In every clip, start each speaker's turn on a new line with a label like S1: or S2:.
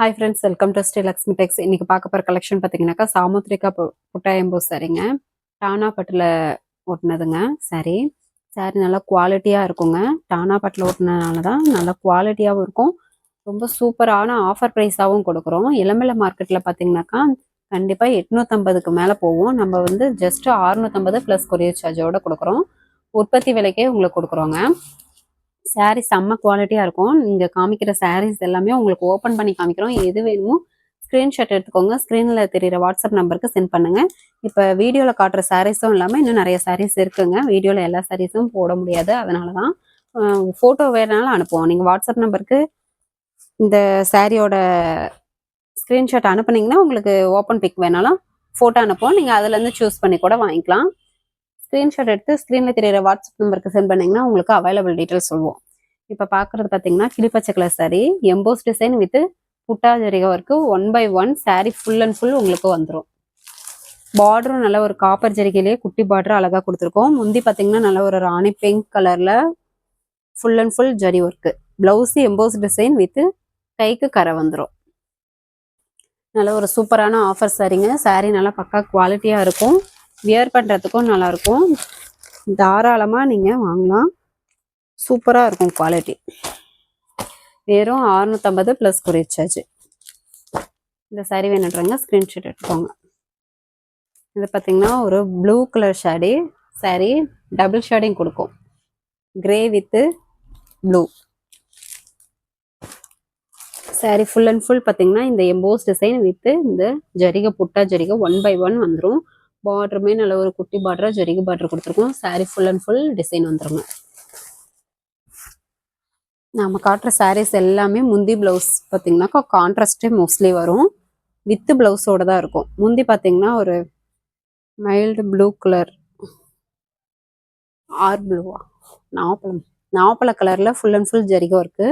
S1: Hi friends, welcome to Sri Lakshmi Tex. இன்னைக்கு பார்க்க போகிற கலெக்ஷன் பார்த்தீங்கன்னாக்கா சாமுத்ரிகா புட்டாயம்பூ சாரிங்க. டானா பட்டில் ஓட்டினதுங்க சாரி. சாரி நல்லா குவாலிட்டியாக இருக்குங்க. டானா பட்டில் ஓட்டினதுனால தான் நல்லா குவாலிட்டியாகவும் இருக்கும். ரொம்ப சூப்பரான ஆஃபர் ப்ரைஸாகவும் கொடுக்குறோம். இளம்பிள்ளை மார்க்கெட்டில் பார்த்தீங்கன்னாக்கா கண்டிப்பாக 850க்கு மேலே போவோம். நம்ம வந்து ஜஸ்ட்டு 650 ப்ளஸ் கொரியர் சார்ஜோடு கொடுக்குறோம். உற்பத்தி விலைக்கே உங்களுக்கு கொடுக்குறோங்க. சாரீ செம்ம குவாலிட்டியாக இருக்கும். நீங்கள் காமிக்கிற சாரீஸ் எல்லாமே உங்களுக்கு ஓப்பன் பண்ணி காமிக்கிறோம். எது வேணுமோ ஸ்க்ரீன்ஷாட் எடுத்துக்கோங்க. ஸ்க்ரீனில் தெரியிற வாட்ஸ்அப் நம்பருக்கு சென்ட் பண்ணுங்கள். இப்போ வீடியோவில் காட்டுற சாரீஸும் இல்லாமல் இன்னும் நிறைய சாரீஸ் இருக்குங்க. வீடியோவில் எல்லா சாரீஸும் போட முடியாது. அதனால தான் ஃபோட்டோ வேணுனாலும் அனுப்புவோம். நீங்கள் வாட்ஸ்அப் நம்பருக்கு இந்த சாரியோட ஸ்க்ரீன்ஷாட் அனுப்புனீங்கன்னா உங்களுக்கு ஓப்பன் பிக் வேணாலும் ஃபோட்டோ அனுப்புவோம். நீங்கள் அதுலேருந்து சூஸ் பண்ணி கூட வாங்கிக்கலாம். ஸ்க்ரீன்ஷாட் எடுத்து ஸ்க்ரீனில் தெரியிற வாட்ஸ்அப் நம்பருக்கு சென்ட் பண்ணிங்கன்னா உங்களுக்கு அவைலபிள் டீட்டெயில்ஸ் சொல்லுவோம். இப்போ பார்க்குறது பார்த்தீங்கன்னா கிளிப்பச்சை colour sari, emboss design with புட்டா ஜரிகை work 1/1 sari full and full உங்களுக்கு வந்துடும். பார்டரும் நல்ல ஒரு காப்பர் ஜரிகையிலேயே குட்டி பார்டர் அழகாக கொடுத்துருக்கோம். முந்தி பார்த்தீங்கன்னா நல்ல ஒரு ராணி பிங்க் கலரில் full and full zari work. Blouse emboss design with கைக்கு கரை வந்துடும். நல்ல ஒரு சூப்பரான ஆஃபர் சாரீங்க. சாரீ நல்லா பக்கா குவாலிட்டியாக இருக்கும். வியர் பண்ணுறதுக்கும் நல்லாயிருக்கும். தாராளமாக நீங்கள் வாங்கலாம். சூப்பராக இருக்கும் குவாலிட்டி. வெறும் 650 ப்ளஸ் கொரியர் சார்ஜ். இந்த சாரீ வேணுன்றவங்க ஸ்க்ரீன்ஷாட் எடுத்துக்கோங்க. இது பார்த்தீங்கன்னா ஒரு blue colour sari double shading கொடுக்கும். Grey with blue sari full and full பார்த்தீங்கன்னா இந்த எம்போஸ் டிசைன் வித்து இந்த ஜரிகை புட்டா ஜரிகை 1/1 வந்துடும். பார்டருமே நல்ல ஒரு குட்டி பார்டராக ஜரிகை பார்டர் கொடுத்துருக்கோம். Sari full and full design வந்துருங்க. நம்ம காட்டுற சாரீஸ் எல்லாமே முந்தி ப்ளவுஸ் பார்த்தீங்கன்னாக்கா கான்ட்ராஸ்டே மோஸ்ட்லி வரும். வித்து ப்ளவுஸோடு தான் இருக்கும். முந்தி பார்த்தீங்கன்னா ஒரு மைல்டு ப்ளூ கலர், ஆர் ப்ளூவா, நாவப்பழ கலரில் ஃபுல் அண்ட் ஃபுல் ஜரிகை ஒர்க்கு.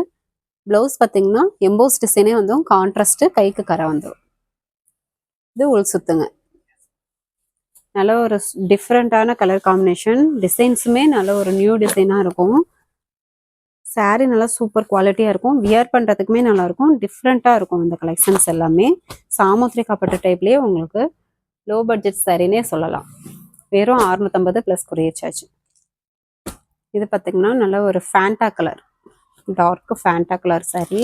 S1: ப்ளவுஸ் பார்த்தீங்கன்னா எம்போஸ் டிசைனே வந்துடும். கான்ட்ராஸ்ட்டு கைக்கு கரை வந்துடும். இது உள் சுத்துங்க. நல்ல ஒரு டிஃப்ரெண்ட்டான கலர் காம்பினேஷன். டிசைன்ஸுமே நல்ல ஒரு நியூ டிசைனாக இருக்கும். சாரீ நல்லா சூப்பர் குவாலிட்டியாக இருக்கும். வியர் பண்ணுறதுக்குமே நல்லாயிருக்கும். டிஃப்ரெண்ட்டாக இருக்கும் இந்த கலெக்ஷன்ஸ் எல்லாமே. சாமுத்ரிகா பட்டு டைப்லேயே உங்களுக்கு லோ பட்ஜெட் சாரின்னே சொல்லலாம். வெறும் 650 ப்ளஸ் கொரியர் சார்ஜ். இது பார்த்திங்கன்னா நல்ல ஒரு Fanta colour, dark Fanta colour sari.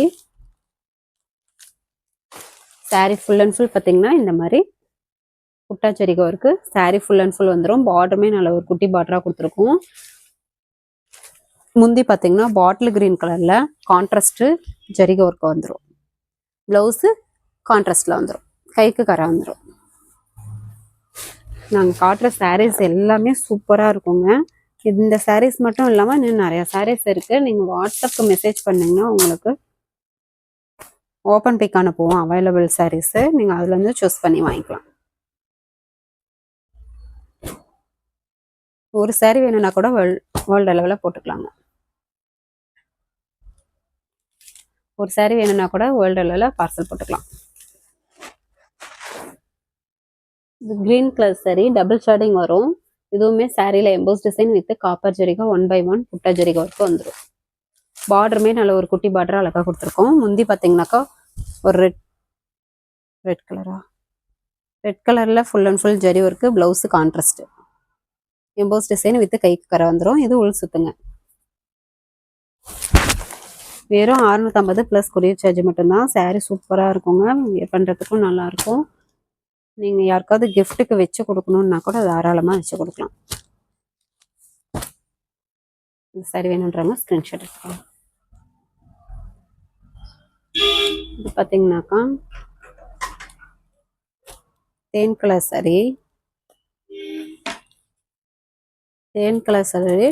S1: Sari full and full பார்த்திங்கன்னா இந்த மாதிரி புட்டா ஜரிகை work. Sari full and full வந்துடும். பார்டருமே நல்ல ஒரு குட்டி பார்டராக கொடுத்துருக்கும். முந்தி பார்த்தீங்கன்னா பாட்டில் கிரீன் கலரில் கான்ட்ராஸ்ட்டு ஜரிகை ஒர்க்கு வந்துடும். ப்ளவுஸு கான்ட்ராஸ்டில் வந்துடும். கைக்கு கரை வந்துடும். நாங்கள் காட்டுற சாரீஸ் எல்லாமே சூப்பராக இருக்குங்க. இந்த சாரீஸ் மட்டும் இல்லாமல் இன்னும் நிறையா சாரீஸ் இருக்குது. நீங்கள் வாட்ஸ்அப்புக்கு மெசேஜ் பண்ணிங்கன்னா உங்களுக்கு ஓப்பன் பிக் அனுப்புவோம் அவைலபிள் சாரீஸு. நீங்கள் அதுலேருந்து சூஸ் பண்ணி வாங்கிக்கலாம். ஒரு சாரீ வேணும்னா கூட வேர்ல்டு அளவில் போட்டுக்கலாங்க. ஒரு சாரீ வேணும்னா கூட வேர்ல்டு அளவில் பார்சல் போட்டுக்கலாம். இது green colour sari double shading வரும். இதுவுமே சாரியில் எம்போஸ் டிசைன் வித் காப்பர் ஜரிகை 1/1 புட்டா ஜரிகை ஒர்க்கு வந்துடும். பார்டருமே நல்ல ஒரு குட்டி பார்டர் அழகாக கொடுத்துருக்கோம். முந்தி பார்த்தீங்கன்னாக்கா ஒரு ரெட் கலரில் full and full zari work. Blouse contrast emboss design with கைக்கு கரை வந்துடும். இது உள் சுத்துங்க. வெறும் 650 ப்ளஸ் கொரியர் சார்ஜ் மட்டும்தான். சாரீ சூப்பராக இருக்குங்க. வியர் பண்ணுறதுக்கும் நல்லாயிருக்கும். நீங்கள் யாருக்காவது கிஃப்ட்டுக்கு வச்சு கொடுக்கணுன்னா கூட தாராளமாக வச்சு கொடுக்கலாம். இந்த சாரீ வேணுன்றவங்க ஸ்க்ரீன்ஷாட் எடுத்துக்கலாம். இது பார்த்தீங்கன்னாக்கா தேன் கலர் சாரீ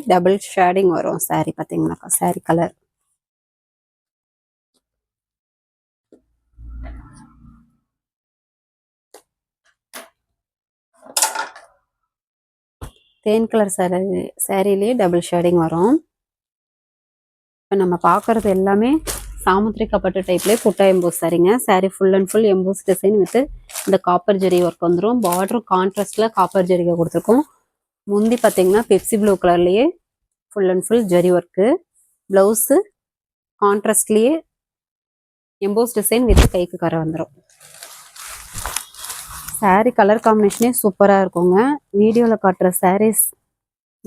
S1: டபுள் ஷேடிங் வரும். சாரீ பார்த்தீங்கன்னாக்கா சாரீ கலர் தேன் கலர் சாரீலேயே டபுள் ஷேடிங் வரும். இப்போ நம்ம பார்க்குறது எல்லாமே சாமுத்ரிகா பட்டு டைப்லேயே புட்டா எம்போஸ் சாரீங்க. Sari full and full emboss design with இந்த காப்பர் ஜரி ஒர்க் வந்துடும். பார்டர் கான்ட்ராஸ்டில் காப்பர் ஜரிகை கொடுத்துருக்கோம். முந்தி பார்த்தீங்கன்னா பெப்சி ப்ளூ கலர்லேயே full and full zari work. Blouse கான்ட்ராஸ்ட்லேயே எம்போஸ் டிசைன் வித் கைக்கு கரை வந்துடும். சாரீ கலர் காம்பினேஷனே சூப்பராக இருக்குங்க. வீடியோவில் காட்டுற சாரீஸ்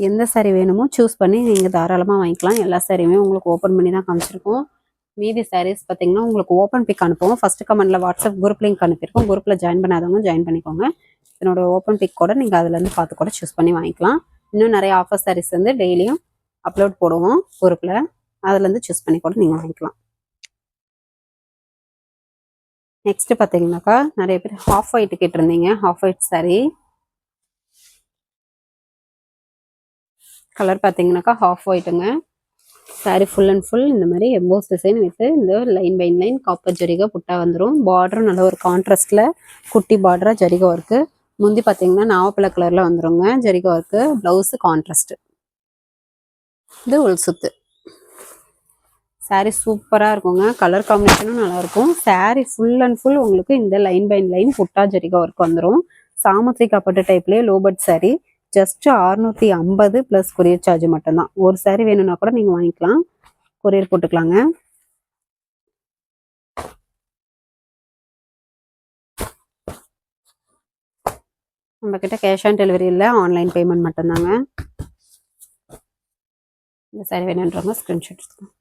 S1: எந்த சாரீ வேணுமோ சூஸ் பண்ணி நீங்கள் தாராளமாக வாங்கிக்கலாம். எல்லா சாரியுமே உங்களுக்கு ஓப்பன் பண்ணி தான் காமிச்சிருக்கோம். மீதி சாரீஸ் பார்த்தீங்கன்னா உங்களுக்கு ஓப்பன் பிக் அனுப்புவோம். ஃபஸ்ட்டு கமெண்ட்டில் வாட்ஸ்அப் குரூப் லிங்க் அனுப்பியிருக்கோம். குரூப்பில் ஜாயின் பண்ணாதவங்க ஜாயின் பண்ணிக்கோங்க. என்னோட ஓப்பன் பிக் கூட நீங்கள் அதுலேருந்து பார்த்து கூட சூஸ் பண்ணி வாங்கிக்கலாம். இன்னும் நிறைய ஆஃபர் சாரீஸ் வந்து டெய்லியும் அப்லோட் போடுவோம் குரூப்பில். அதுலேருந்து சூஸ் பண்ணி கூட நீங்கள் வாங்கிக்கலாம். நெக்ஸ்ட்டு பார்த்தீங்கன்னாக்கா நிறைய பேர் ஹாஃப் ஒயிட் கேட்டிருந்தீங்க. ஹாஃப் ஒயிட் சாரீ கலர் பார்த்தீங்கன்னாக்கா ஹாஃப் ஒயிட்டுங்க. சாரீ ஃபுல் அண்ட் ஃபுல் இந்த மாதிரி எம்போஸ் டிசைன் வித்து இந்த லைன் பை லைன் காப்பர் ஜரிகை புட்டா வந்துடும். பார்டரும் நல்ல ஒரு கான்ட்ராஸ்டில் குட்டி பார்டராக ஜரிகை ஒர்க்கு. முந்தி பார்த்தீங்கன்னா நாவப்பழ கலரில் வந்துடுங்க ஜரிகை ஒர்க்கு. Blouse contrast. இது உள் சுத்து. சாரீ சூப்பராக இருக்குங்க. கலர் காம்பினேஷனும் நல்லாயிருக்கும். சாரீ ஃபுல் அண்ட் ஃபுல் உங்களுக்கு இந்த லைன் பை லைன் புட்டா ஜரிகை ஒர்க் வந்துடும். சாமத்ரி காப்பட்டு டைப்லேயே லோபட் sari. Just 650 plus courier charge மட்டும்தான். ஒரு சாரீ வேணும்னா கூட நீங்கள் வாங்கிக்கலாம், கொரியர் போட்டுக்கலாங்க. நம்மக்கிட்ட கேஷ் ஆன் டெலிவரி இல்லை, ஆன்லைன் பேமெண்ட் மட்டும்தாங்க. இந்த சாரீ வேணுன்றவங்க ஸ்க்ரீன்ஷாட் எடுத்துக்கோங்க.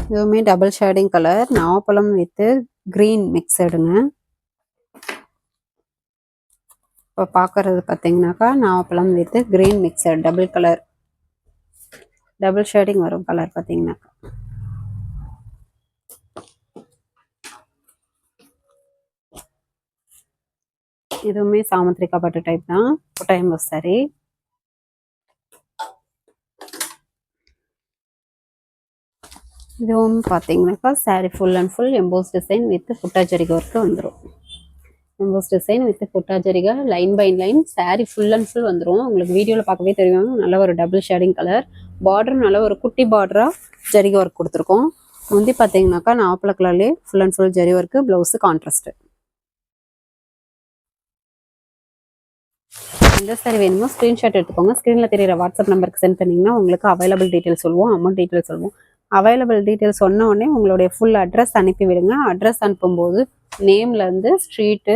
S1: இதுவுமே டபுள் ஷேடிங் கலர், நாவப்பழம் வித்து கிரீன் மிக்சடுங்க. இப்போ பார்க்குறது பார்த்தீங்கன்னாக்கா நாவப்பழம் with green mixture double colour, double shading வரும் கலர் பார்த்தீங்கன்னாக்கா. இதுவுமே சாமத்ரி காப்பட்டு டைப் தான், புட்டா எம்போஸ் சாரீ. இதுவும் பார்த்தீங்கன்னாக்கா sari full and full emboss design with புட்டா ஜரிகை ஒர்க்கு வந்துடும். எம்போஸ் டிசைன் வித் புட்டா ஜரிகை line by line sari full and full வந்துடும். உங்களுக்கு வீடியோவில் பார்க்கவே தெரியும். நல்ல ஒரு டபுள் ஷேடிங் கலர். பார்டர் நல்ல ஒரு குட்டி பார்டராக ஜரிகை ஒர்க் கொடுத்துருக்கோம். முந்தி பார்த்தீங்கன்னாக்கா நாவப்பழ கலர்லேயே full and full zari work. Blouse contrast. எந்த சாரீ வேணுமோ ஸ்க்ரீன்ஷாட் எடுத்துக்கோங்க. ஸ்க்ரீனில் தெரியிற வாட்ஸ்அப் நம்பருக்கு சென்ட் பண்ணிங்கன்னா உங்களுக்கு அவைலபிள் டீட்டெயில் சொல்லுவோம், அமௌண்ட் டீட்டெயில் சொல்லுவோம். அவைலபிள் டீட்டெயில் சொன்ன உடனே உங்களுடைய ஃபுல் அட்ரஸ் அனுப்பி விடுங்க. அட்ரஸ் அனுப்பும்போது நேம்லேருந்து street,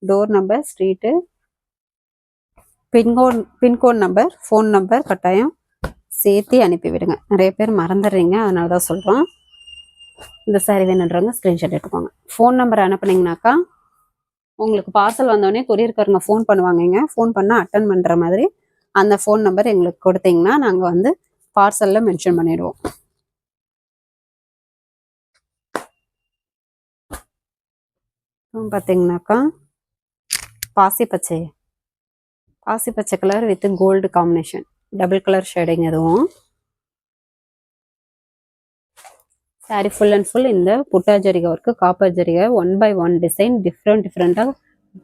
S1: door number, street, pincode number, phone number கட்டாயம் சேர்த்து அனுப்பி விடுங்க. நிறைய பேர் மறந்துடுறீங்க, அதனால தான் சொல்கிறோம். இந்த சாரீ வேணுன்றவங்க ஸ்க்ரீன்ஷாட் எடுத்துக்கோங்க. ஃபோன் நம்பர் அனுப்புனீங்கனாக்கா உங்களுக்கு பார்சல் வந்தோடனே கொரியர்காரங்க ஃபோன் பண்ணுவாங்கங்க. ஃபோன் பண்ணால் அட்டன் பண்ணுற மாதிரி அந்த ஃபோன் நம்பர் எங்களுக்கு கொடுத்தீங்கன்னா நாங்கள் வந்து பார்சலில் மென்ஷன் பண்ணிவிடுவோம். பார்த்தீங்கன்னாக்கா பாசி பச்சை colour with gold combination, double colour shading. எதுவும் சாரீ ஃபுல் அண்ட் ஃபுல் இந்த புட்டா ஜரிகை ஒர்க்கு, காப்பர் ஜரிகை. 1 by 1 டிசைன் டிஃப்ரெண்ட்டாக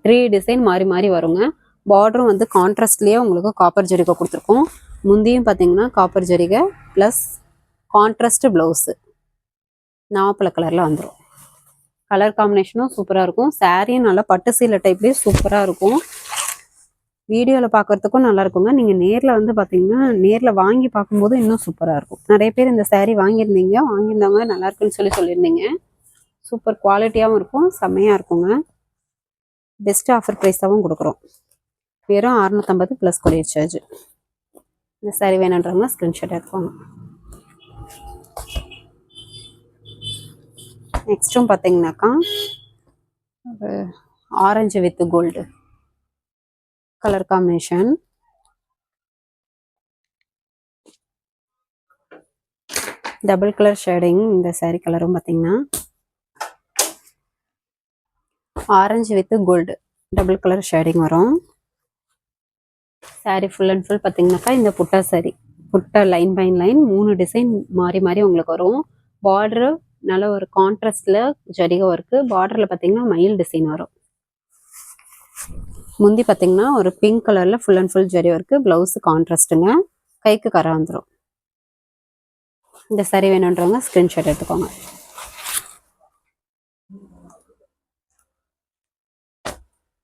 S1: 3 டிசைன் மாறி மாறி வருங்க. பார்டரும் வந்து கான்ட்ராஸ்ட்லேயே உங்களுக்கு காப்பர் ஜரிகை கொடுத்துருக்கோம். முந்தியும் பார்த்தீங்கன்னா காப்பர் ஜரிகை ப்ளஸ் கான்ட்ராஸ்ட் ப்ளவுஸு நாவப்பழ கலரில் வந்துடும். கலர் காம்பினேஷனும் சூப்பராக இருக்கும். சாரியும் நல்லா பட்டு சீலை டைப்லேயே சூப்பராக இருக்கும். வீடியோவில் பார்க்குறதுக்கும் நல்லா இருக்குங்க. நீங்கள் நேரில் வந்து பார்த்தீங்கன்னா நேரில் வாங்கி பார்க்கும்போது இன்னும் சூப்பராக இருக்கும். நிறைய பேர் இந்த சாரீ வாங்கியிருந்தவங்க நல்லா இருக்குன்னு சொல்லியிருந்தீங்க. சூப்பர் குவாலிட்டியாகவும் இருக்கும், செம்மையாக இருக்குங்க. பெஸ்ட் ஆஃபர் ப்ரைஸாகவும் கொடுக்குறோம். வெறும் 650 ப்ளஸ் கொரியர் சார்ஜ். இந்த சாரீ வேணுன்றவங்க ஸ்க்ரீன்ஷாட் எடுத்துக்கோங்க. நெக்ஸ்ட்டும் பார்த்தீங்கன்னாக்கா orange with gold colour combination. Double colour shading. இந்த சாரீ கலரும் பார்த்தீங்கன்னா orange with gold double colour shading வரும். சாரீ ஃபுல் அண்ட் ஃபுல் பார்த்தீங்கன்னாக்கா இந்த புட்டா சாரீ, புட்டா லைன் பை லைன் 3 டிசைன் மாறி மாறி உங்களுக்கு வரும். பார்டரு நல்ல ஒரு கான்ட்ராஸ்டில் ஜரிகை ஒர்க்கு. பார்டரில் பார்த்தீங்கன்னா மயில் டிசைன் வரும். முந்தி பார்த்தீங்கன்னா ஒரு பிங்க் கலரில் full and full zari work. Blouse கான்ட்ராஸ்ட்டுங்க. கைக்கு கரை வந்துடும். இந்த சாரீ வேணுன்றவங்க ஸ்க்ரீன்ஷாட் எடுத்துக்கோங்க.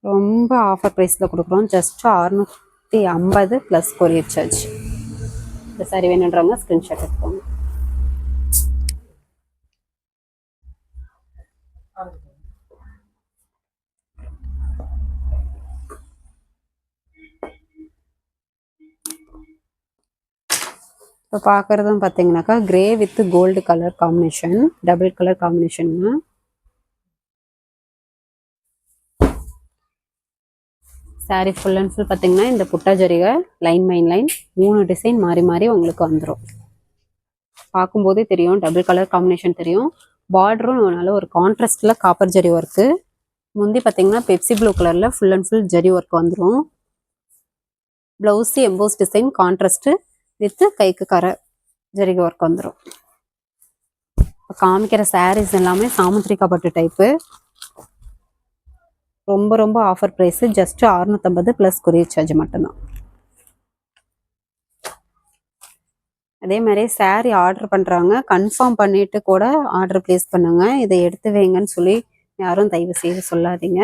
S1: ரொம்ப ஆஃபர் ப்ரைஸில் கொடுக்குறோம். Just 650 plus courier charge. இந்த சாரி வேணுன்றவங்க ஸ்கிரீன்ஷாட் எடுத்துக்கோங்க. இப்போ பார்க்குறதும் பார்த்தீங்கன்னாக்கா grey with gold colour combination, double colour காம்பினேஷனுங்க. சாரி ஃபுல் அண்ட் ஃபுல் பார்த்தீங்கன்னா இந்த புட்டா ஜரிகை லைன் பை லைன் 3 டிசைன் மாறி மாறி உங்களுக்கு வந்துடும். பார்க்கும்போதே தெரியும், டபுள் கலர் காம்பினேஷன் தெரியும். பார்டரும் நல்ல ஒரு கான்ட்ராஸ்டில் காப்பர் ஜரி ஒர்க்கு. முந்தி பார்த்தீங்கன்னா பெப்சி ப்ளூ கலரில் full and full zari work வந்துடும். Blouse emboss design contrast with கைக்கு கரை ஜரிகை ஒர்க் வந்துடும். இப்போ காமிக்கிற சாரீஸ் எல்லாமே சாமுத்திரிகா பட்டு டைப்பு. ரொம்ப ரொம்ப offer price, just 650 plus courier charge மட்டும்தான். அதே மாதிரி சாரீ ஆர்டர் பண்ணுறாங்க, கன்ஃபார்ம் பண்ணிவிட்டு கூட ஆர்டர் ப்ளேஸ் பண்ணுங்க. இதை எடுத்து வைங்கன்னு சொல்லி யாரும் தயவு செய்து சொல்லாதீங்க.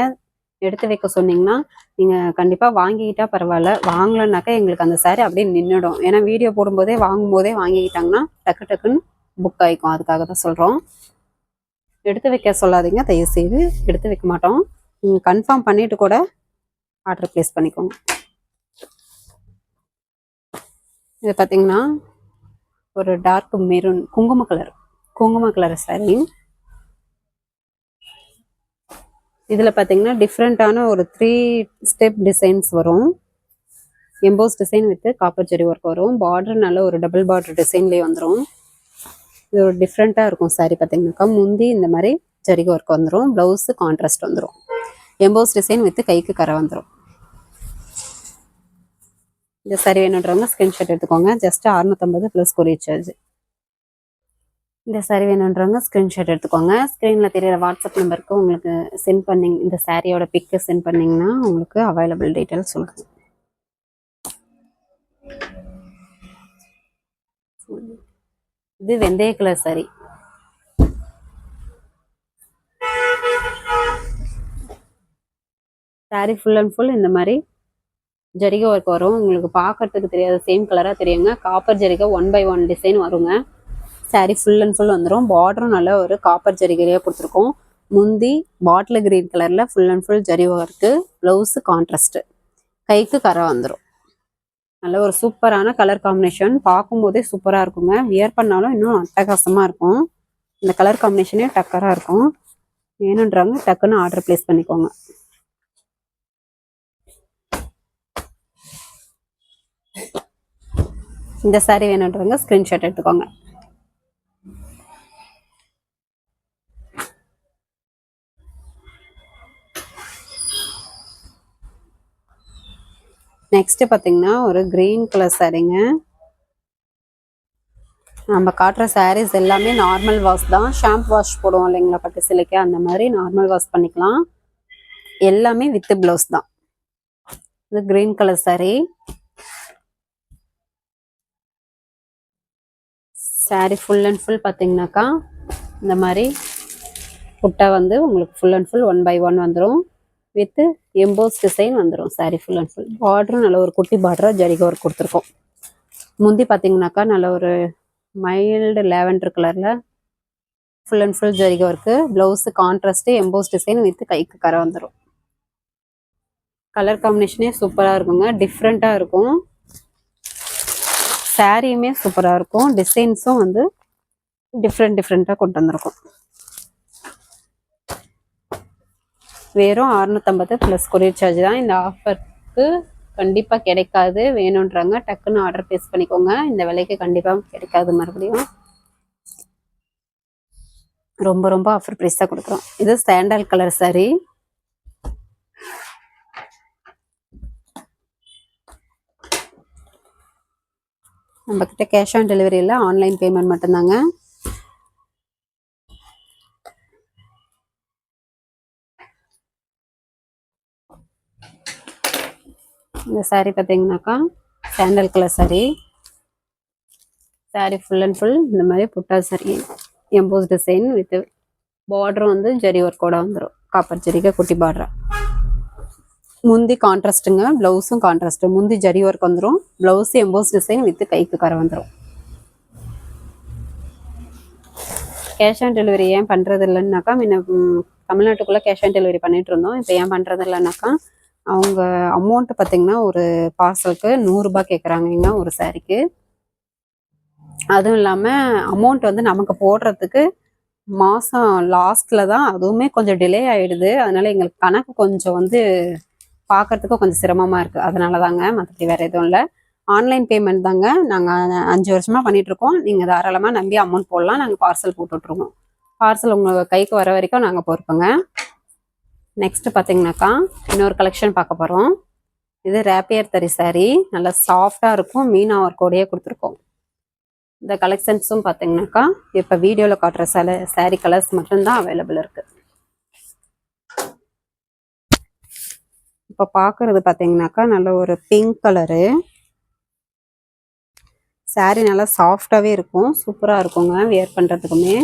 S1: எடுத்து வைக்க சொன்னீங்கன்னா நீங்கள் கண்டிப்பாக வாங்கிக்கிட்டா பரவாயில்ல, வாங்கலைன்னாக்கா எங்களுக்கு அந்த சாரீ அப்படியே நின்றுடும். ஏன்னா வீடியோ போடும்போதே வாங்கும்போதே வாங்கிக்கிட்டாங்கன்னா டக்கு டக்குன்னு புக் ஆகிக்கும். அதுக்காக தான் சொல்கிறோம். எடுத்து வைக்க சொல்லாதீங்க தயவு செய்து, எடுத்து வைக்க மாட்டோம். நீங்கள் கன்ஃபார்ம் பண்ணிவிட்டு கூட ஆர்டர் ப்ளேஸ் பண்ணிக்கோங்க. இது பார்த்தீங்கன்னா ஒரு டார்க் மெரூன் குங்கும கலர் சாரி. இதில் பார்த்தீங்கன்னா டிஃப்ரெண்ட்டான ஒரு 3 ஸ்டெப் டிசைன்ஸ் வரும். EMBOSS design with copper zari work வரும். பார்டர் நல்ல ஒரு டபுள் பார்டர் டிசைன்லேயே வந்துடும். இது ஒரு டிஃப்ரெண்ட்டாக இருக்கும் சாரி. பார்த்தீங்கன்னாக்கா முந்தி இந்த மாதிரி ஜரிகை ஒர்க் வந்துடும். ப்ளவுஸு கான்ட்ராஸ்ட் வந்துடும். எம்போஸ் டிசைன் வித் கைக்கு கரை வந்துடும். இந்த சாரி வேணுன்றவங்க ஸ்க்ரீன்ஷாட் எடுத்துக்கோங்க. Just 650 plus courier charge. இந்த சாரி வேணுன்றவங்க ஸ்க்ரீன்ஷாட் எடுத்துக்கோங்க. ஸ்க்ரீனில் தெரியிற வாட்ஸ்அப் நம்பருக்கு உங்களுக்கு சென்ட் பண்ணிங்க, இந்த சாரியோட பிக்கு சென்ட் பண்ணிங்கன்னா உங்களுக்கு அவைலபிள் டீட்டெயில் சொல்லுங்கள். இது வெந்தய colour sorry. Sorry full and full இந்த மாதிரி ஜரிகை ஒர்க் வரும். உங்களுக்கு பார்க்கறதுக்கு தெரியாத சேம் கலராக தெரியுங்க. காப்பர் ஜரிகை 1 by 1 டிசைன் வருங்க. சாரி ஃபுல் அண்ட் ஃபுல் வந்துடும். பார்டரும் நல்ல ஒரு காப்பர் ஜரிகையிலேயே கொடுத்துருக்கோம். முந்தி பாட்டில் கிரீன் கலரில் full and full zari work. Blouse contrast, கைக்கு கரை வந்துடும். நல்ல ஒரு சூப்பரான கலர் காம்பினேஷன். பார்க்கும்போதே சூப்பராக இருக்குங்க. வியர் பண்ணாலும் இன்னும் அட்டகாசமாக இருக்கும். இந்த கலர் காம்பினேஷனே டக்கராக இருக்கும். வேணுன்றாங்க டக்குன்னு ஆர்டர் ப்ளேஸ் பண்ணிக்கோங்க. இந்த சாரி வேணுன்றவங்க ஸ்க்ரீன்ஷாட் எடுத்துக்கோங்க. நெக்ஸ்ட் பார்த்தீங்கன்னா ஒரு கிரீன் கலர் சாரிங்க. நம்ம காட்டுற சாரீஸ் எல்லாமே நார்மல் வாஷ் தான். ஷாம்பு வாஷ் போடுவோம் இல்லைங்களா பட்டு சிலைக்கு, அந்த மாதிரி நார்மல் வாஷ் பண்ணிக்கலாம். எல்லாமே வித் ப்ளவுஸ் தான். இது green colour sorry. Sorry full and full பார்த்தீங்கன்னாக்கா இந்த மாதிரி புட்டா வந்து உங்களுக்கு ஃபுல் அண்ட் ஃபுல் 1 by 1 வந்துடும். வித் எம்போஸ் டிசைன் வந்துடும். சாரி ஃபுல் அண்ட் ஃபுல் பார்டரும் நல்ல ஒரு குட்டி பார்டராக ஜரிகை ஒர்க் கொடுத்துருக்கோம். முந்தி பார்த்தீங்கன்னாக்கா நல்ல ஒரு மைல்டு லேவெண்டர் கலரில் ஃபுல் அண்ட் ஃபுல் ஜரிகை work. Blouse contrast emboss design with கைக்கு கரை வந்துடும். கலர் காம்பினேஷனே சூப்பராக இருக்குங்க. டிஃப்ரெண்ட்டாக இருக்கும். சாரியுமே சூப்பராக இருக்கும். டிசைன்ஸும் வந்து டிஃப்ரெண்ட்டாக கொண்டு வந்திருக்கும். வெறும் 650 ப்ளஸ் கொரியர் சார்ஜ் தான். இந்த ஆஃபருக்கு கண்டிப்பாக கிடைக்காது. வேணுன்றாங்க டக்குன்னு ஆர்டர் ப்ளேஸ் பண்ணிக்கோங்க. இந்த விலைக்கு கண்டிப்பாக கிடைக்காது. மறுபடியும் ரொம்ப ரொம்ப ஆஃபர் ப்ரைஸ் தான் கொடுக்குறோம். இது சாண்டல் கலர் சாரி. நம்மக்கிட்ட கேஷ் ஆன் டெலிவரி இல்லை, ஆன்லைன் பேமெண்ட் மட்டும்தாங்க. இந்த சாரி பார்த்தீங்கன்னாக்கா sandal colour sorry. Sorry full and full இந்த மாதிரி புட்டா சாரி எம்போஸ் டிசைன் வித் பார்டரும் வந்து ஜரி ஒர்க்கோட வந்துடும். காப்பர் ஜரிகை குட்டி பார்டரா. முந்தி கான்ட்ராஸ்ட்டுங்க, ப்ளவுஸும் கான்ட்ராஸ்ட்டு. முந்தி ஜரி ஒர்க் வந்துடும், ப்ளவுஸ் எம்போஸ் டிசைன் வித் கைக்கு கரை வந்துடும். கேஷ் ஆன் டெலிவரி ஏன் பண்ணுறது இல்லைன்னாக்கா, முன்ன தமிழ்நாட்டுக்குள்ளே கேஷ் ஆன் டெலிவரி பண்ணிகிட்டு இருந்தோம். இப்போ ஏன் பண்ணுறது இல்லைன்னாக்கா, அவங்க அமௌண்ட்டு பார்த்திங்கன்னா ஒரு பார்சலுக்கு 100 ரூபாய் கேட்குறாங்க ஒரு சாரீக்கு. அதுவும் இல்லாமல் அமௌண்ட் வந்து நமக்கு போடுறதுக்கு மாதம் லாஸ்ட்டில் தான், அதுவுமே கொஞ்சம் டிலே ஆகிடுது. அதனால் எங்களுக்கு கணக்கு கொஞ்சம் வந்து பார்க்குறதுக்கு கொஞ்சம் சிரமமாக இருக்குது. அதனால தாங்க, மற்றபடி வேறு எதுவும் இல்லை. ஆன்லைன் பேமெண்ட் தாங்க. நாங்கள் 5 வருஷமாக பண்ணிகிட்ருக்கோம். நீங்கள் தாராளமாக நம்பி அமௌண்ட் போடலாம். நாங்கள் பார்சல் போட்டுட்ருக்கோம். பார்சல் உங்கள் கைக்கு வர வரைக்கும் நாங்கள் பொறுப்புங்க. நெக்ஸ்ட்டு பார்த்தீங்கன்னாக்கா இன்னொரு கலெக்ஷன் பார்க்க போகிறோம். இது ரேப்பியர் தறி சாரீ, நல்லா சாஃப்டாக இருக்கும். மீனா ஒர்க்கோடையே கொடுத்துருக்கோம். இந்த கலெக்ஷன்ஸும் பார்த்தீங்கன்னாக்கா இப்போ வீடியோவில் காட்டுற சாரீ கலர்ஸ் மட்டும்தான் அவைலபிள் இருக்குது. இப்போ பார்க்குறது பார்த்தீங்கன்னாக்கா நல்ல ஒரு பிங்க் கலரு சாரீ, நல்லா சாஃப்டாகவே இருக்கும், சூப்பராக இருக்குங்க வியர் பண்ணுறதுக்குமே.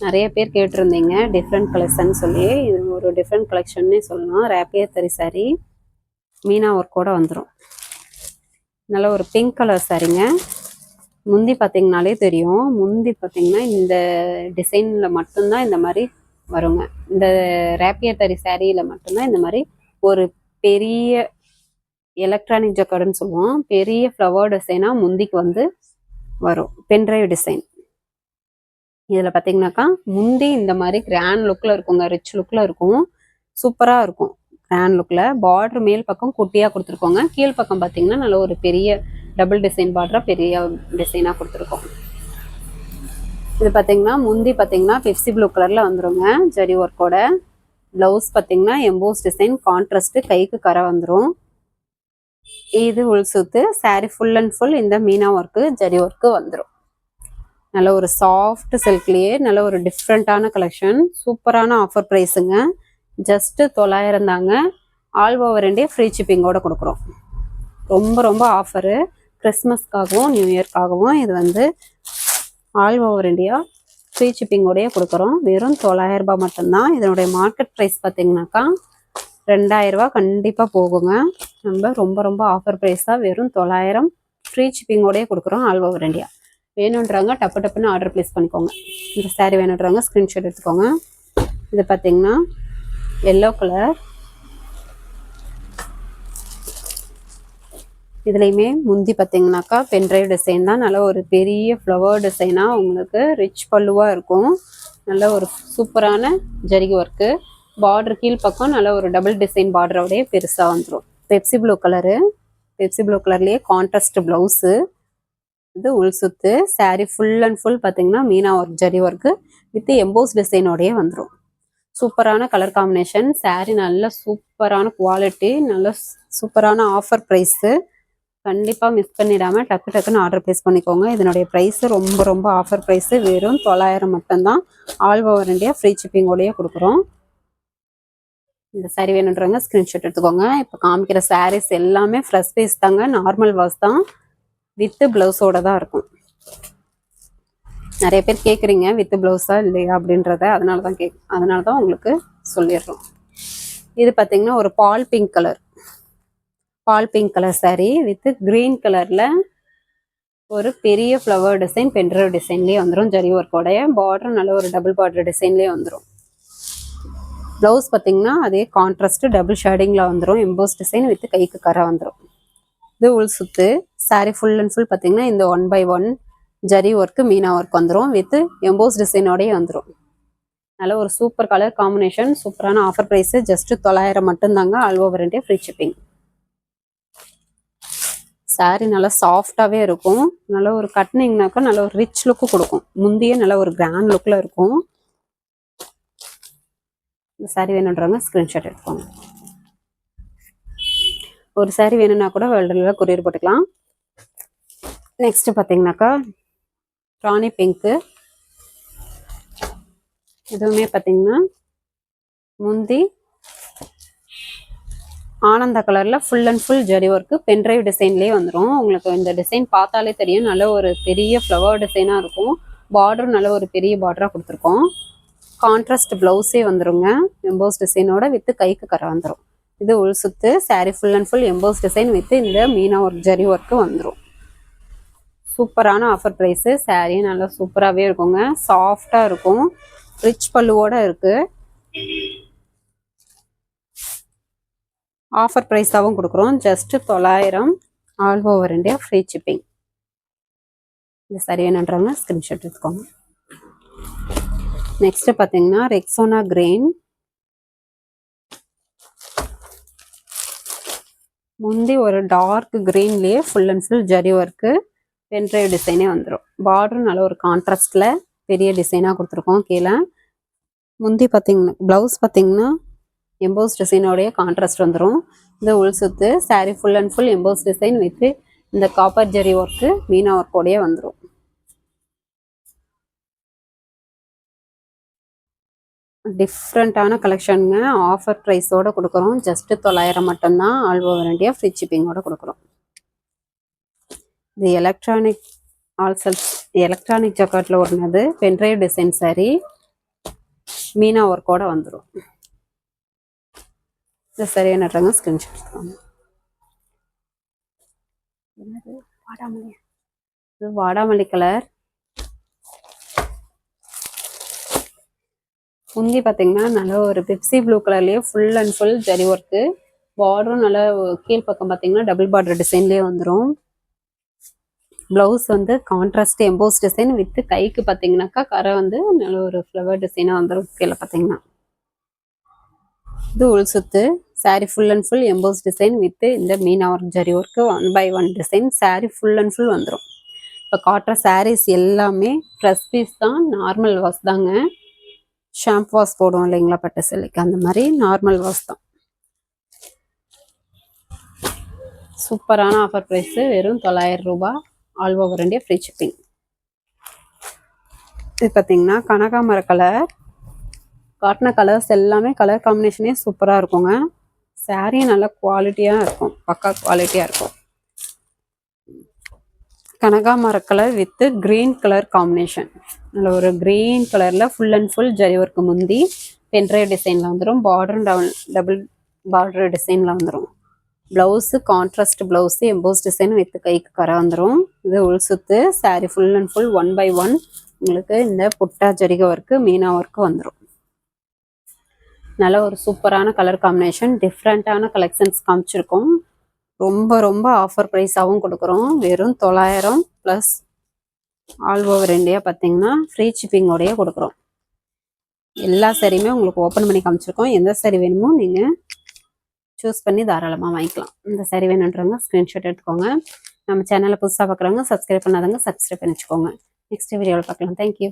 S1: நிறைய பேர் கேட்டிருந்தீங்க டிஃப்ரெண்ட் கலெக்ஷன் சொல்லி. இது ஒரு டிஃப்ரெண்ட் கலெக்ஷன்னே சொல்லலாம். ரேப்பியர் தறி சாரீ மீனா ஒர்க்கோட வந்துடும். நல்ல ஒரு பிங்க் கலர் சாரீங்க. முந்தி பார்த்தீங்கனாலே தெரியும். முந்தி பார்த்தீங்கன்னா இந்த டிசைனில் மட்டும்தான் இந்த மாதிரி வருங்க. இந்த ரேப்பியர் தறி சாரியில் மட்டும்தான் இந்த மாதிரி ஒரு பெரிய எலக்ட்ரானிக் ஜக்கார்டுன்னு சொல்லுவோம், பெரிய ஃப்ளவர் டிசைனாக முந்திக்கு வந்து வரும். Pen drive design. இதில் பார்த்தீங்கன்னாக்கா முந்தி இந்த மாதிரி கிராண்ட் லுக்கில் இருக்குங்க, ரிச் லுக்கில் இருக்கும், சூப்பராக இருக்கும். கிராண்ட் லுக்கில் பார்டர் மேல் பக்கம் குட்டியாக கொடுத்துருக்கோங்க. கீழ் பக்கம் பார்த்தீங்கன்னா நல்ல ஒரு பெரிய டபுள் டிசைன் பார்டராக பெரிய டிசைனாக கொடுத்துருக்கோம். இது பார்த்தீங்கன்னா முந்தி பார்த்தீங்கன்னா பெப்சி ப்ளூ கலரில் வந்துடுங்க ஜரி ஒர்க்கோட. ப்ளவுஸ் பார்த்தீங்கன்னா எம்போஸ் டிசைன் கான்ட்ராஸ்ட்டு, கைக்கு கரை வந்துடும். இது உள் சுத்து. சாரீ ஃபுல் அண்ட் ஃபுல் இந்த மீனா ஒர்க்கு ஜரி ஒர்க்கு வந்துடும். நல்ல ஒரு சாஃப்ட் சில்க்லேயே நல்ல ஒரு டிஃப்ரெண்ட்டான கலெக்ஷன். சூப்பரான ஆஃபர் ப்ரைஸுங்க. ஜஸ்ட்டு 900 தாங்க. ஆல் ஓவர் இண்டியா ஃப்ரீ ஷிப்பிங்கோடு கொடுக்குறோம். ரொம்ப ரொம்ப ஆஃபரு. கிறிஸ்மஸ்க்காகவும் நியூ இயர்க்காகவும் இது வந்து ஆல் ஓவர் இண்டியா ஃப்ரீ ஷிப்பிங்கோடையே கொடுக்குறோம். வெறும் 900 ரூபாய் மட்டும்தான். இதனுடைய மார்க்கெட் ப்ரைஸ் பார்த்தீங்கன்னாக்கா 2000 ரூபா கண்டிப்பாக போகுங்க. நம்ம ரொம்ப ரொம்ப ஆஃபர் ப்ரைஸாக வெறும் 900 ஃப்ரீ ஷிப்பிங்கோடையே கொடுக்குறோம் ஆல் ஓவர் இண்டியா. வேணுன்றவங்க டப்பு டப்புன்னு ஆர்டர் ப்ளேஸ் பண்ணிக்கோங்க. இந்த சாரீ வேணுன்றவங்க ஸ்க்ரீன்ஷாட் எடுத்துக்கோங்க. இது பார்த்தீங்கன்னா எல்லோ கலர். இதுலேயுமே முந்தி பார்த்தீங்கன்னாக்கா பென்ட்ரைவ் டிசைன் தான். நல்ல ஒரு பெரிய ஃப்ளவர் டிசைனாக உங்களுக்கு ரிச் பல்லுவாக இருக்கும். நல்ல ஒரு சூப்பரான ஜரிகை ஒர்க்கு. பார்டர் கீழ் பக்கம் நல்ல ஒரு டபுள் டிசைன் பார்டரோடய பெருசாக வந்துடும். Pepsi blue colour. Pepsi blue கலர்லேயே கான்ட்ராஸ்ட் ப்ளவுஸு. இது உள் சுத்து. சாரீ ஃபுல் அண்ட் ஃபுல் பார்த்தீங்கன்னா meena work zari work with emboss டிசைனோடையே வந்துடும். சூப்பரான கலர் காம்பினேஷன். சாரீ நல்ல சூப்பரான குவாலிட்டி, நல்ல சூப்பரான ஆஃபர் ப்ரைஸு. கண்டிப்பாக மிஸ் பண்ணிடாமல் டக்கு டக்குன்னு ஆர்டர் ப்ளேஸ் பண்ணிக்கோங்க. இதனுடைய ப்ரைஸு ரொம்ப ரொம்ப ஆஃபர் ப்ரைஸு. வெறும் 900 மட்டும்தான். ஆல் ஓவர் இண்டியா ஃப்ரீ ஷிப்பிங்கோடையே கொடுக்குறோம். இந்த சாரீ வேணுன்றவங்க ஸ்க்ரீன்ஷாட் எடுத்துக்கோங்க. இப்போ காமிக்கிற சாரீஸ் எல்லாமே ஃப்ரெஷ் பீஸ் தாங்க, நார்மல் வாஷ் தான், வித்து ப்ளவுஸோட தான் இருக்கும். நிறைய பேர் கேட்குறீங்க வித்து ப்ளவுஸா இல்லையா அப்படின்றத, அதனால தான் உங்களுக்கு சொல்லிடுறோம். இது பார்த்தீங்கன்னா ஒரு பால் pink colour sari with green கலரில் ஒரு பெரிய ஃப்ளவர் டிசைன் பென்ட்ரைவ் டிசைன்லேயே வந்துடும். ஜரி ஒர்க்கோடைய பார்டர் நல்ல ஒரு டபுள் பார்டர் டிசைன்லேயே வந்துடும். ப்ளவுஸ் பார்த்தீங்கன்னா அதே கான்ட்ராஸ்ட்டு டபுள் ஷேடிங்கில் வந்துடும். எம்போஸ் டிசைன் வித் கைக்கு கரை வந்துடும். இது உள் சுத்து. சாரீ ஃபுல் அண்ட் ஃபுல் பார்த்தீங்கன்னா இந்த 1/1 ஜரி ஒர்க்கு மீனா ஒர்க் வந்துடும் வித் எம்போஸ் டிசைனோடய வந்துடும். நல்ல ஒரு சூப்பர் கலர் காம்பினேஷன். சூப்பரான ஆஃபர் ப்ரைஸு. ஜஸ்ட்டு 900 மட்டும்தாங்க. All over India free shipping. Sari நல்லா சாஃப்டாகவே இருக்கும். நல்ல ஒரு கட்டினீங்கனாக்கா நல்ல ஒரு ரிச் லுக்கு கொடுக்கும். முந்தைய நல்ல ஒரு கிராண்ட் லுக்கில் இருக்கும். இந்த சாரீ வேணுன்றவங்க ஸ்க்ரீன்ஷாட் எடுத்துக்கோங்க. ஒரு சாரீ வேணும்னா கூட வேர்ல்டில் கொரியர் போட்டுக்கலாம். நெக்ஸ்ட் பார்த்தீங்கன்னாக்கா ராணி பிங்க்கு. இதுவுமே பார்த்தீங்கன்னா முந்தி ஆனந்தா கலரில் full and full zari work pen drive டிசைன்லேயே வந்துடும். உங்களுக்கு இந்த டிசைன் பார்த்தாலே தெரியும், நல்ல ஒரு பெரிய ஃப்ளவர் டிசைனாக இருக்கும். பார்டரும் நல்ல ஒரு பெரிய பார்டராக கொடுத்துருக்கோம். கான்ட்ராஸ்ட் ப்ளவுஸே வந்துடுங்க எம்போஸ் டிசைனோட வித்து கைக்கு கரை வந்துடும். இது உள் சுத்து. saree full and full emboss design with இந்த மீனா ஒர்க் ஜரி ஒர்க்கு வந்துடும். சூப்பரான ஆஃபர் ப்ரைஸு. saree நல்லா சூப்பராகவே இருக்குங்க. சாஃப்டாக இருக்கும். ரிச் பல்லுவோட இருக்கு. ஆஃபர் ப்ரைஸாகவும் கொடுக்குறோம். Just 900. All over India free shipping. இந்த saree வேணுன்றவங்க ஸ்க்ரீன்ஷாட் எடுத்துக்கோங்க. நெக்ஸ்ட் பார்த்தீங்கன்னா ரெக்ஸோனா கிரீன். முந்தி ஒரு டார்க் கிரீன்லேயே full and full zari work pen drive டிசைனே வந்துடும். பார்டரும் நல்ல ஒரு கான்ட்ராஸ்டில் பெரிய டிசைனாக கொடுத்துருக்கோம். கீழே முந்தி பார்த்தீங்கன்னா ப்ளவுஸ் பார்த்தீங்கன்னா எம்போஸ் டிசைனோடைய கான்ட்ராஸ்ட் வந்துடும். இந்த உள் சுத்து. saree full and full emboss design with இந்த காப்பர் ஜரி ஒர்க்கு மீனா ஒர்க்கோடையே வந்துடும். டிஃப்ரெண்ட்டான கலெக்ஷனுங்க. ஆஃபர் ப்ரைஸோடு கொடுக்குறோம். ஜஸ்ட்டு 900 மட்டும்தான். ஆல் ஓவர் இந்தியா ஃப்ரீ ஷிப்பிங்கோடு கொடுக்குறோம். இது எலக்ட்ரானிக் ஜக்காட்டில் ஒட்டினது பென்ட்ரைவ் டிசைன் saree மீனா ஒர்க்கோடு வந்துடும். இந்த saree நட்டுறாங்க ஸ்க்ரீன்ஷாட் எடுத்துக்கோங்க. இது வாடாமல்லி கலர். முந்தி பார்த்தீங்கன்னா நல்ல ஒரு பெப்சி ப்ளூ கலர்லேயே full and full zari work. பார்டரும் நல்லா கீழ்ப்பக்கம் பார்த்தீங்கன்னா டபுள் பார்டர் டிசைன்லேயே வந்துடும். ப்ளவுஸ் வந்து கான்ட்ராஸ்ட் எம்போஸ் டிசைன் வித் கைக்கு பார்த்தீங்கன்னாக்கா கரை வந்து நல்ல ஒரு ஃப்ளவர் டிசைனாக வந்துடும். கீழே பார்த்தீங்கன்னா இது உள் சுத்து. saree full and full emboss design with இந்த meena work zari work 1 by 1 design. saree full and full வந்துடும். இப்போ காட்டுற sarees எல்லாமே ட்ரெஸ் பீஸ் தான். நார்மல் வாஷ் தாங்க. ஷாம்பு வாஷ் போடுவோம் இல்லைங்களா பட்டு சில்லைக்கு, அந்த மாதிரி நார்மல் வாஷ் தான். சூப்பரான ஆஃபர் ப்ரைஸு. வெறும் 900 ரூபாய். All over India free shipping. இது பார்த்தீங்கன்னா கனகாமர கலர். காட்டின கலர்ஸ் எல்லாமே கலர் காம்பினேஷனே சூப்பராக இருக்குங்க. saree நல்ல குவாலிட்டியாக இருக்கும். பக்கா குவாலிட்டியாக இருக்கும். கனகாமர கலர் வித் கிரீன் கலர் காம்பினேஷன். நல்ல ஒரு கிரீன் கலரில் full and full zari work முந்தி பென்ட்ரைவ் டிசைனில் வந்துடும். பார்டரும் டபுள் பார்டர் டிசைனில் வந்துடும். Blouse contrast blouse emboss design with கைக்கு கரை வந்துடும். இது உள் சுத்து. saree full and full 1 by 1 உங்களுக்கு இந்த புட்டா ஜரிகை ஒர்க்கு மீனா ஒர்க்கு வந்துடும். நல்ல ஒரு சூப்பரான கலர் காம்பினேஷன். டிஃப்ரெண்ட்டான கலெக்ஷன்ஸ் காமிச்சிருக்கோம். ரொம்ப ரொம்ப ஆஃபர் ப்ரைஸாகவும் கொடுக்குறோம். வெறும் 900 ப்ளஸ் ஆல் ஓவர் இந்தியா பார்த்தீங்கன்னா ஃப்ரீ ஷிப்பிங்கோடையே கொடுக்குறோம். எல்லா சாரியுமே உங்களுக்கு ஓப்பன் பண்ணி காமிச்சிருக்கோம். எந்த சாரி வேணுமோ நீங்கள் சூஸ் பண்ணி தாராளமாக வாங்கிக்கலாம். இந்த சாரி வேணுன்றவங்க ஸ்க்ரீன்ஷாட் எடுத்துக்கோங்க. நம்ம சேனலை புதுசாக பார்க்குறவங்க சப்ஸ்கிரைப் பண்ணாதவங்க சப்ஸ்கிரைப் பண்ணி வச்சுக்கோங்க. நெக்ஸ்ட் வீடியோவில் பார்க்கலாம். தேங்க்யூ.